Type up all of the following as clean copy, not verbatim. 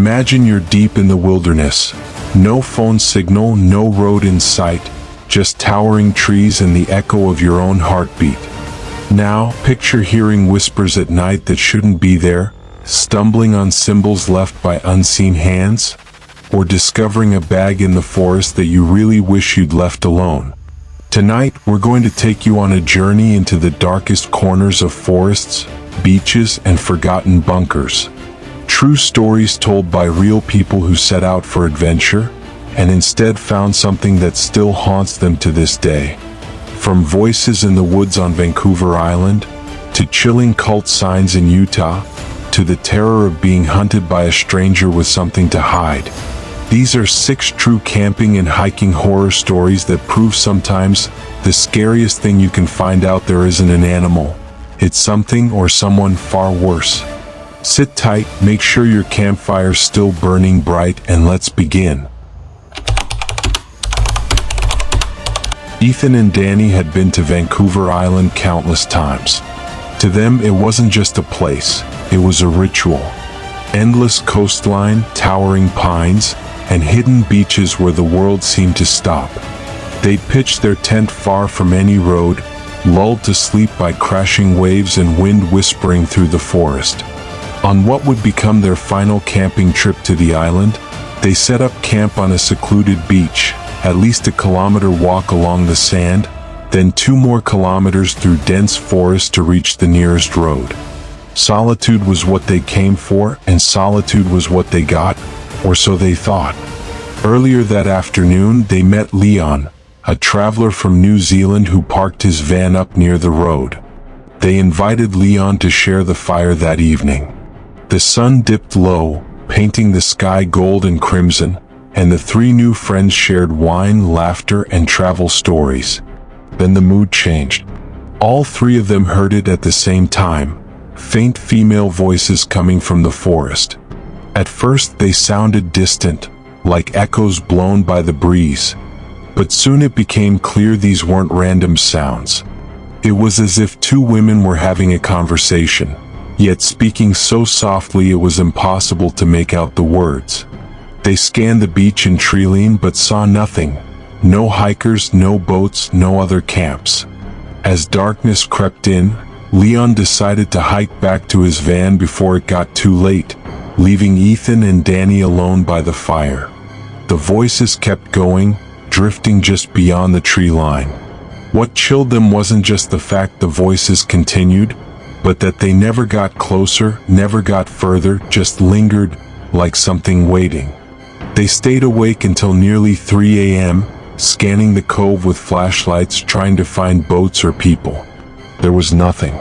Imagine you're deep in the wilderness. No phone signal, no road in sight, just towering trees and the echo of your own heartbeat. Now, picture hearing whispers at night that shouldn't be there, stumbling on symbols left by unseen hands, or discovering a bag in the forest that you really wish you'd left alone. Tonight, we're going to take you on a journey into the darkest corners of forests, beaches, and forgotten bunkers. True stories told by real people who set out for adventure, and instead found something that still haunts them to this day. From voices in the woods on Vancouver Island, to chilling cult signs in Utah, to the terror of being hunted by a stranger with something to hide. These are 6 true camping and hiking horror stories that prove sometimes the scariest thing you can find out there isn't an animal. It's something or someone far worse. Sit tight, make sure your campfire's still burning bright, and let's begin. Ethan and Danny had been to Vancouver Island countless times. To them, it wasn't just a place, it was a ritual. Endless coastline, towering pines, and hidden beaches where the world seemed to stop. They'd pitched their tent far from any road, lulled to sleep by crashing waves and wind whispering through the forest. On what would become their final camping trip to the island, they set up camp on a secluded beach, at least a kilometer walk along the sand, then 2 more kilometers through dense forest to reach the nearest road. Solitude was what they came for, and solitude was what they got, or so they thought. Earlier that afternoon, they met Leon, a traveler from New Zealand who parked his van up near the road. They invited Leon to share the fire that evening. The sun dipped low, painting the sky gold and crimson, and the 3 new friends shared wine, laughter, and travel stories. Then the mood changed. All 3 of them heard it at the same time, faint female voices coming from the forest. At first they sounded distant, like echoes blown by the breeze. But soon it became clear these weren't random sounds. It was as if 2 women were having a conversation, yet speaking so softly it was impossible to make out the words. They scanned the beach and treeline but saw nothing. No hikers, no boats, no other camps. As darkness crept in, Leon decided to hike back to his van before it got too late, leaving Ethan and Danny alone by the fire. The voices kept going, drifting just beyond the tree line. What chilled them wasn't just the fact the voices continued, but that they never got closer, never got further, just lingered, like something waiting. They stayed awake until nearly 3 a.m., scanning the cove with flashlights, trying to find boats or people. There was nothing.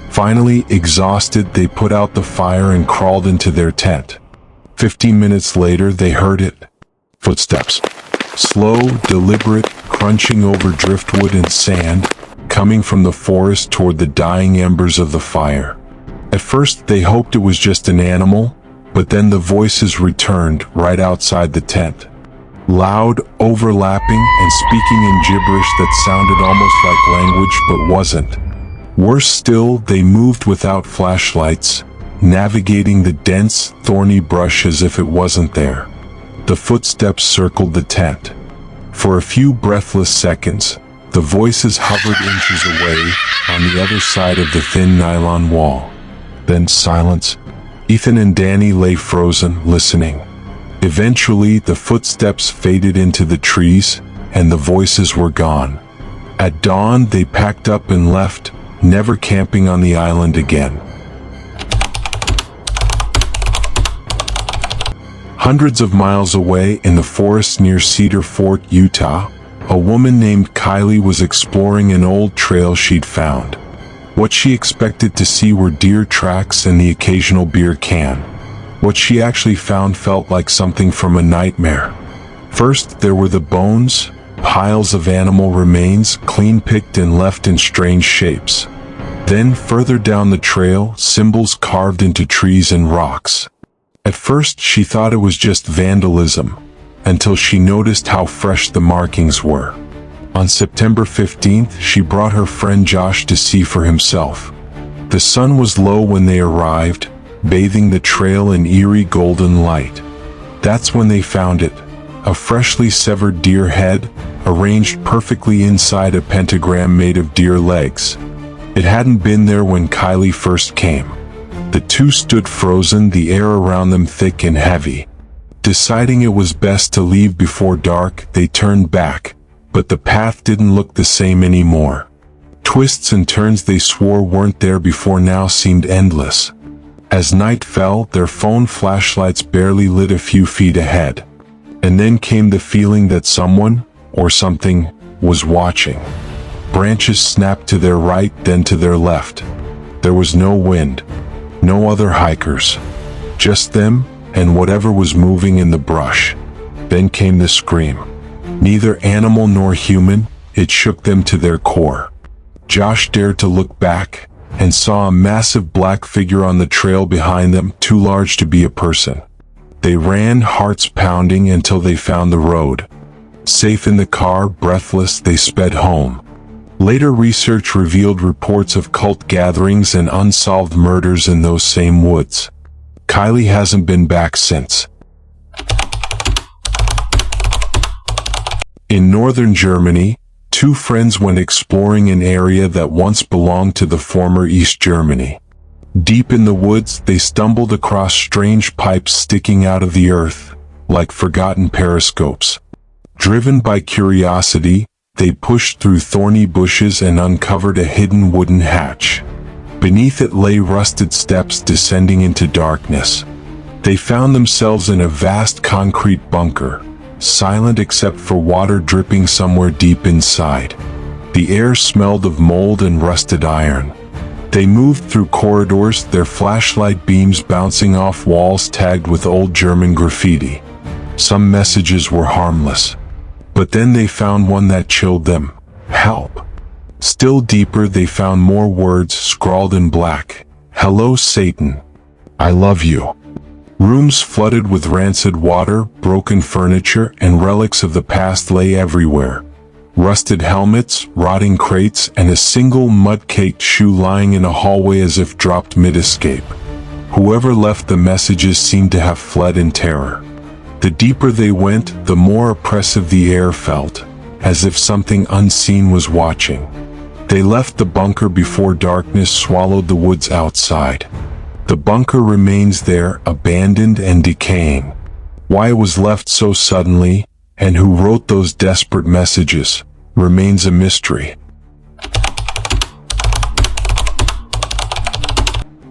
Finally, exhausted, they put out the fire and crawled into their tent. 15 minutes later, they heard it. Footsteps. Slow, deliberate, crunching over driftwood and sand, coming from the forest toward the dying embers of the fire. At first, they hoped it was just an animal, but then the voices returned right outside the tent. Loud, overlapping, and speaking in gibberish that sounded almost like language but wasn't. Worse still, they moved without flashlights, navigating the dense, thorny brush as if it wasn't there. The footsteps circled the tent. For a few breathless seconds, the voices hovered inches away on the other side of the thin nylon wall. Then silence. Ethan and Danny lay frozen, listening. Eventually, the footsteps faded into the trees, and the voices were gone. At dawn, they packed up and left, never camping on the island again. Hundreds of miles away in the forest near Cedar Fort, Utah, a woman named Kylie was exploring an old trail she'd found. What she expected to see were deer tracks and the occasional beer can. What she actually found felt like something from a nightmare. First, there were the bones, piles of animal remains, clean picked and left in strange shapes. Then, further down the trail, symbols carved into trees and rocks. At first, she thought it was just vandalism, until she noticed how fresh the markings were. On September 15th, she brought her friend Josh to see for himself. The sun was low when they arrived, bathing the trail in eerie golden light. That's when they found it. A freshly severed deer head, arranged perfectly inside a pentagram made of deer legs. It hadn't been there when Kylie first came. The two stood frozen, the air around them thick and heavy. Deciding it was best to leave before dark, they turned back, but the path didn't look the same anymore. Twists and turns they swore weren't there before now seemed endless. As night fell, their phone flashlights barely lit a few feet ahead. And then came the feeling that someone, or something, was watching. Branches snapped to their right, then to their left. There was no wind, no other hikers. Just them, and whatever was moving in the brush. Then came the scream. Neither animal nor human, it shook them to their core. Josh dared to look back, and saw a massive black figure on the trail behind them, too large to be a person. They ran, hearts pounding, until they found the road. Safe in the car, breathless, they sped home. Later research revealed reports of cult gatherings and unsolved murders in those same woods. Kylie hasn't been back since. In northern Germany, two friends went exploring an area that once belonged to the former East Germany. Deep in the woods, they stumbled across strange pipes sticking out of the earth, like forgotten periscopes. Driven by curiosity, they pushed through thorny bushes and uncovered a hidden wooden hatch. Beneath it lay rusted steps descending into darkness. They found themselves in a vast concrete bunker, silent except for water dripping somewhere deep inside. The air smelled of mold and rusted iron. They moved through corridors, their flashlight beams bouncing off walls tagged with old German graffiti. Some messages were harmless. But then they found one that chilled them. Help. Still deeper, they found more words scrawled in black. Hello, Satan. I love you. Rooms flooded with rancid water, broken furniture, and relics of the past lay everywhere. Rusted helmets, rotting crates, and a single mud-caked shoe lying in a hallway as if dropped mid-escape. Whoever left the messages seemed to have fled in terror. The deeper they went, the more oppressive the air felt, as if something unseen was watching. They left the bunker before darkness swallowed the woods outside. The bunker remains there, abandoned and decaying. Why it was left so suddenly, and who wrote those desperate messages, remains a mystery.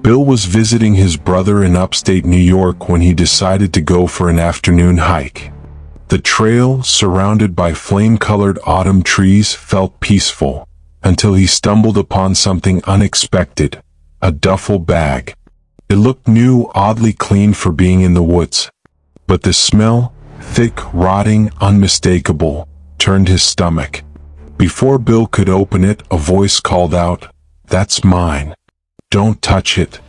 Bill was visiting his brother in upstate New York when he decided to go for an afternoon hike. The trail, surrounded by flame-colored autumn trees, felt peaceful, until he stumbled upon something unexpected, a duffel bag. It looked new, oddly clean for being in the woods. But the smell, thick, rotting, unmistakable, turned his stomach. Before Bill could open it, a voice called out, "That's mine. Don't touch it."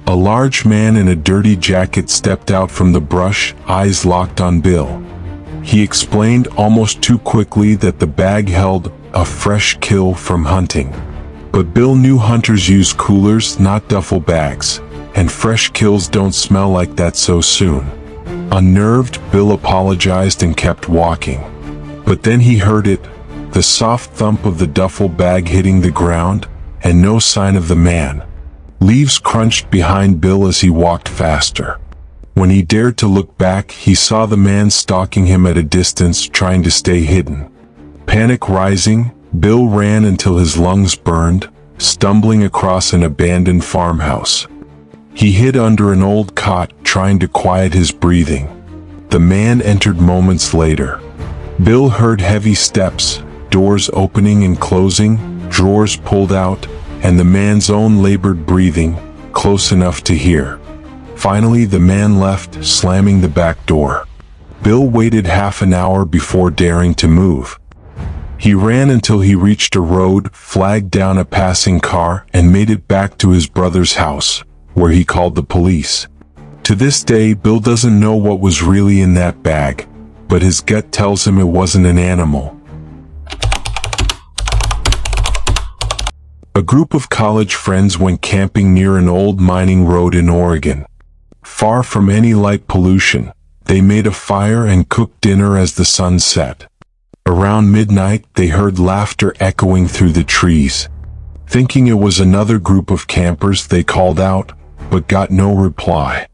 A large man in a dirty jacket stepped out from the brush, eyes locked on Bill. He explained almost too quickly that the bag held a fresh kill from hunting. But Bill knew hunters use coolers, not duffel bags, and fresh kills don't smell like that so soon. Unnerved, Bill apologized and kept walking. But then he heard it, the soft thump of the duffel bag hitting the ground, and no sign of the man. Leaves crunched behind Bill as he walked faster. When he dared to look back, he saw the man stalking him at a distance, trying to stay hidden. Panic rising, Bill ran until his lungs burned, stumbling across an abandoned farmhouse. He hid under an old cot, trying to quiet his breathing. The man entered moments later. Bill heard heavy steps, doors opening and closing, drawers pulled out, and the man's own labored breathing, close enough to hear. Finally, the man left, slamming the back door. Bill waited half an hour before daring to move. He ran until he reached a road, flagged down a passing car, and made it back to his brother's house, where he called the police. To this day, Bill doesn't know what was really in that bag, but his gut tells him it wasn't an animal. A group of college friends went camping near an old mining road in Oregon. Far from any light pollution, They made a fire and cooked dinner as the sun set. Around midnight, they heard laughter echoing through the trees. Thinking it was another group of campers, they called out, but got no reply.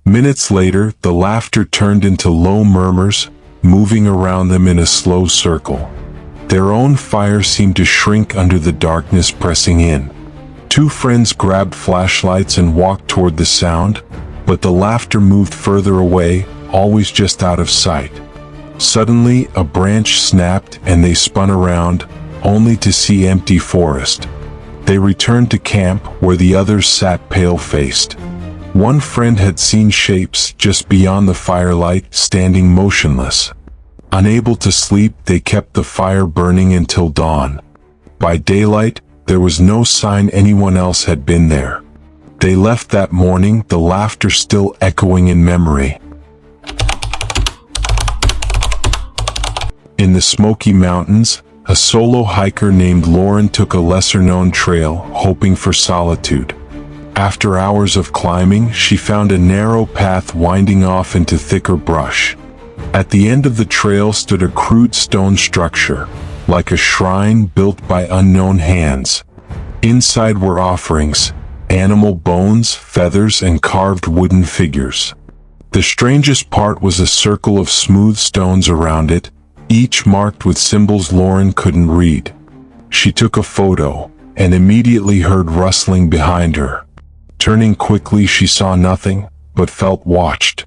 Minutes later, the laughter turned into low murmurs, moving around them in a slow circle. Their own fire seemed to shrink under the darkness pressing in. Two friends grabbed flashlights and walked toward the sound, but the laughter moved further away, always just out of sight. Suddenly, a branch snapped and they spun around, only to see empty forest. They returned to camp, where the others sat pale-faced. One friend had seen shapes just beyond the firelight, standing motionless. Unable to sleep, they kept the fire burning until dawn. By daylight, there was no sign anyone else had been there. They left that morning, the laughter still echoing in memory. In the Smoky Mountains, a solo hiker named Lauren took a lesser-known trail, hoping for solitude. After hours of climbing, she found a narrow path winding off into thicker brush. At the end of the trail stood a crude stone structure, like a shrine built by unknown hands. Inside were offerings, animal bones, feathers, and carved wooden figures. The strangest part was a circle of smooth stones around it, each marked with symbols Lauren couldn't read. She took a photo, and immediately heard rustling behind her. Turning quickly, she saw nothing, but felt watched.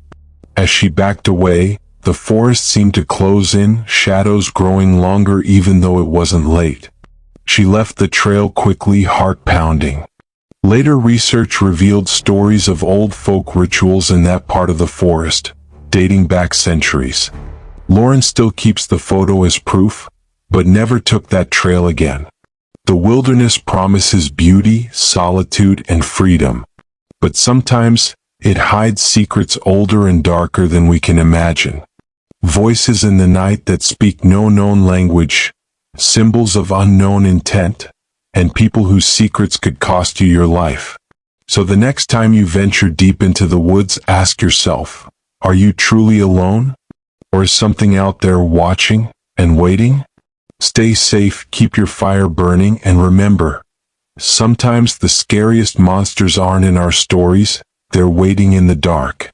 As she backed away, the forest seemed to close in, shadows growing longer even though it wasn't late. She left the trail quickly, heart pounding. Later research revealed stories of old folk rituals in that part of the forest, dating back centuries. Lauren still keeps the photo as proof, but never took that trail again. The wilderness promises beauty, solitude, and freedom, but sometimes it hides secrets older and darker than we can imagine. Voices in the night that speak no known language, symbols of unknown intent, and people whose secrets could cost you your life. So the next time you venture deep into the woods, ask yourself, are you truly alone? Or is something out there watching and waiting? Stay safe, keep your fire burning, and remember, sometimes the scariest monsters aren't in our stories, they're waiting in the dark.